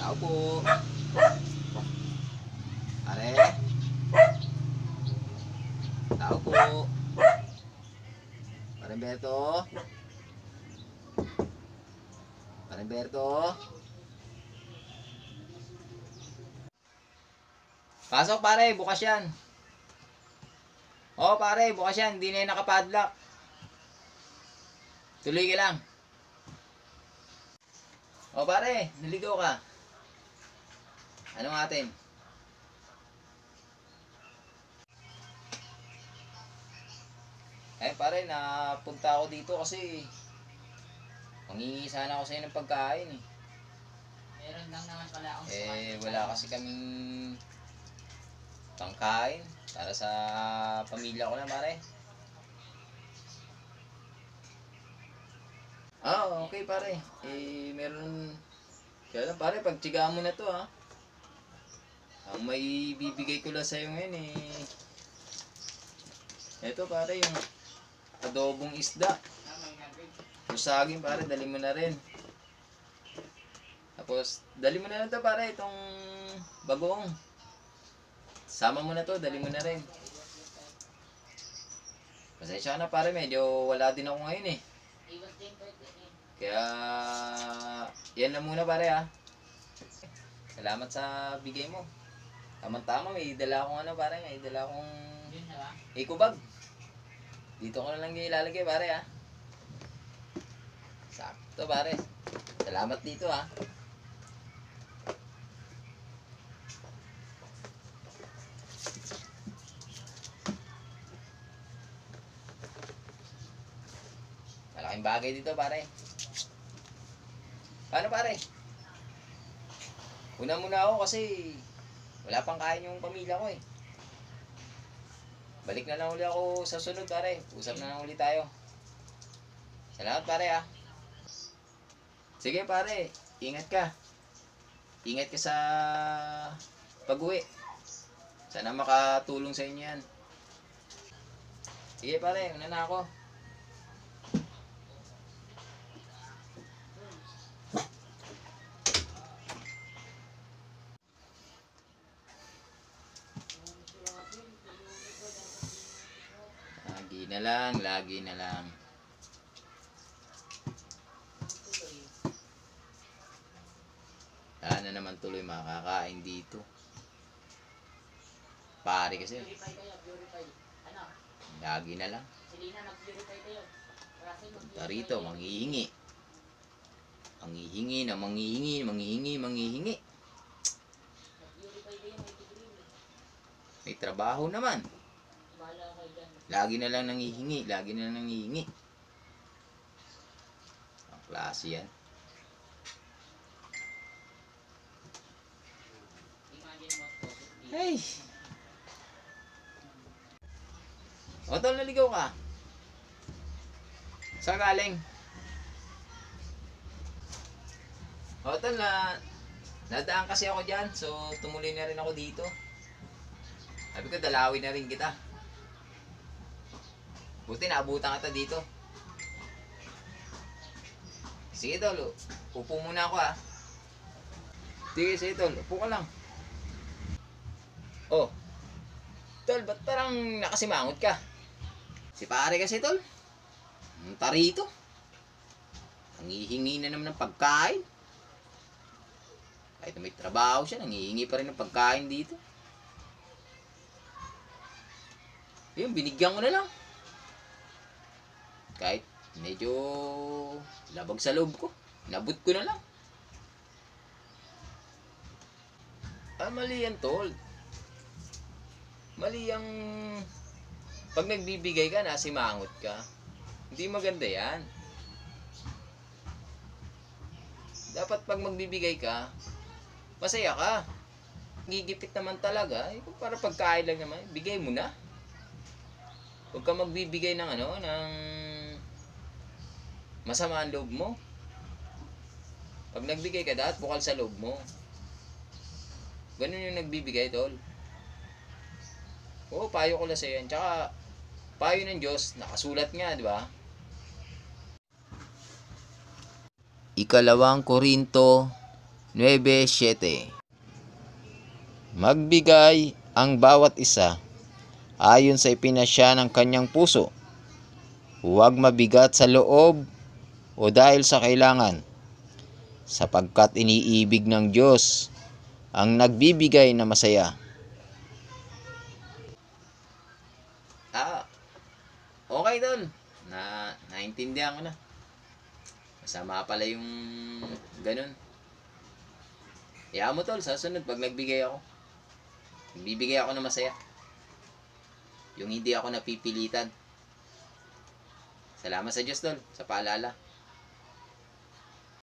Tao po. Pare. Tao po. Pare Berto. Pare Berto. Pasok pare, bukas yan. Oo pare, bukas yan. Hindi na yung nakapadlock. Tuloy ka lang. O pare, naligaw ka. Ano atin? Eh pare, napunta ako dito kasi mangingi sana ako sa'yo ng pagkain eh. Meron lang naman pala akong Wala kasi kaming pangkain para sa pamilya ko lang pare. Okay pare. Meron. Kaya lang pare, pagtigaan mo na to ha. Ang may bibigay ko lang sa'yo ngayon eto pare, yung adobong isda. Yung saging pare, dali mo na rin. Tapos, dali mo na rin to pare, itong bagoong. Sama mo na to, dali mo na rin. Pasensya na pare, medyo wala din ako ngayon eh. Kaya, yan lang muna pare ha. Salamat sa bigay mo. Tama-tama, may dala akong pare, may dala akong eco bag. Dito ko na lang yung ilalagay pare ha. Sakto pare. Salamat dito ha. Malaking bagay dito pare. Paano pare? Una muna ako kasi wala pang kain yung pamilya ko eh. Balik na lang uli ako sa sunod pare. Usap na lang uli tayo. Salamat pare ha. Sige pare, ingat ka. Ingat ka sa pag-uwi. Sana makatulong sa inyo yan. Sige pare, una na ako. Lagi na lang. Sana naman tuloy makakain dito. Pare kasi. Lagi na lang. Punta rito, manghihingi. Manghihingi. May trabaho naman. Lagi na lang nangihingi. Ang klase yan. Hey! O tol, naligaw ka. Saan galing? O tol, nadaan kasi ako dyan. So, tumuloy na rin ako dito. Sabi ko, dalawin na rin kita. Buti naabutan kita dito. Sige tol, upo muna ako ha. Sige tol, upo ka lang. Oh, tol, ba't parang nakasimangot ka? Si pare kasi tol, ang tarito. Nangihingi na naman ng pagkain. Kahit na may trabaho siya, nangihingi pa rin ng pagkain dito. Yun, binigyan ko na lang. Kahit medyo labag sa loob ko, nabut ko na lang. Mali yan tol. Mali ang pag nagbibigay ka, nasimangot ka. Hindi maganda yan. Dapat pag magbibigay ka, masaya ka. Gigipit naman talaga. Kung para pagkain lang naman, bigay mo na. Huwag ka magbibigay ng ng masama ang loob mo. Pag nagbigay ka, dapat bukal sa loob mo. Ganun yung nagbibigay, tol. Oo, payo ko lang sa'yo yan. Tsaka, payo ng Diyos, nakasulat nga, di ba? Ikalawang Korinto 9-7. Magbigay ang bawat isa ayon sa ipinasya ng kanyang puso. Huwag mabigat sa loob o dahil sa kailangan, sapagkat iniibig ng Diyos ang nagbibigay na masaya. Okay tol. Naintindihan ko na. Masama pala yung ganun. Hayaan mo tol, sa sunod pag nagbigay ako na masaya. Yung hindi ako napipilitan. Salamat sa Diyos tol, sa paalala.